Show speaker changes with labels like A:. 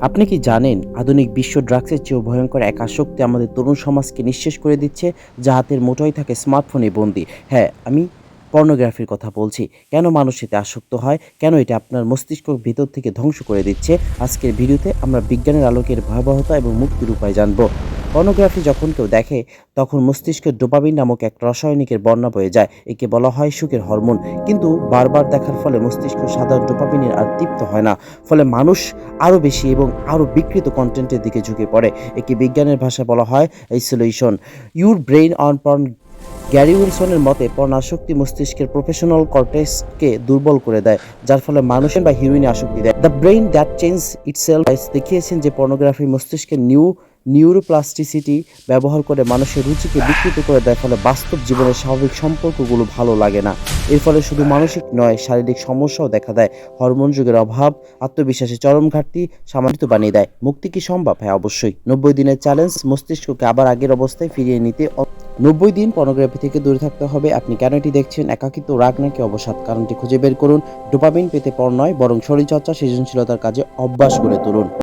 A: আপনি কি জানেন আধুনিক বিশ্ব ড্রাগসের চেয়েও ভয়ঙ্কর এক আসক্তি আমাদের তরুণ সমাজকে নিঃশেষ করে দিচ্ছে, যা হাতের মুঠোয় থাকে স্মার্টফোনে বন্দী। হ্যাঁ, আমি পর্নোগ্রাফির কথা বলছি। কেন মানুষ এতে আসক্ত হয়, কেন এটা আপনার মস্তিষ্কর ভিতর থেকে ধ্বংস করে দিচ্ছে, আজকের ভিডিওতে আমরা বিজ্ঞানের আলোকের ভয়াবহতা এবং মুক্তির উপায় জানব। পর্নোগ্রাফি যখন কেউ দেখে, তখন মস্তিষ্কে ডোপামিন নামক এক রাসায়নিকের বন্যা বয়ে যায়। একে বলা হয় সুখের হরমোন। কিন্তু বারবার দেখার ফলে মস্তিষ্ক সাধারণ ডোপামিনের আর তৃপ্ত হয় না। ফলে মানুষ আরও বেশি এবং আরও বিকৃত কন্টেন্টের দিকে ঝুঁকে পড়ে। একে বিজ্ঞানের ভাষায় বলা হয় isolation. Your brain on porn. Gary উইলসনের মতে পর্ণাসক্তি মস্তিষ্কের প্রফেশনাল কর্টেক্সকে দুর্বল করে দেয়, যার ফলে মানুষের বা হিরোইনে আসক্তি দেয়। The brain that change itself দেখিয়েছেন যে পর্নোগ্রাফি মস্তিষ্কের নিউরোপ্লাস্টিসিটি ব্যবহার করে মানুষের রুচিকে বিকৃত করে দেয়, ফলে বাস্তব জীবনের স্বাভাবিক সম্পর্কগুলো ভালো লাগে না। এর ফলে শুধু মানসিক নয়, শারীরিক সমস্যাও দেখা দেয়। হরমোন যুগের অভাব, আত্মবিশ্বাসের চরম ঘাটতি সামান্য বানিয়ে দেয়। মুক্তি কি সম্ভব? হ্যাঁ, অবশ্যই। 90 দিনের চ্যালেঞ্জ মস্তিষ্ককে আবার আগের অবস্থায় ফিরিয়ে নিতে 90 দিন পর্নোগ্রাফি থেকে দূরে থাকতে হবে। আপনি কেন এটি দেখছেন? একাকিত্ব, রাগ নাকি অবসাদ? কারণটি খুঁজে বের করুন। ডোপামিন পেতে পর নয়, বরং শরীরচর্চা, সৃজনশীলতার কাজে অভ্যাস গড়ে তুলুন।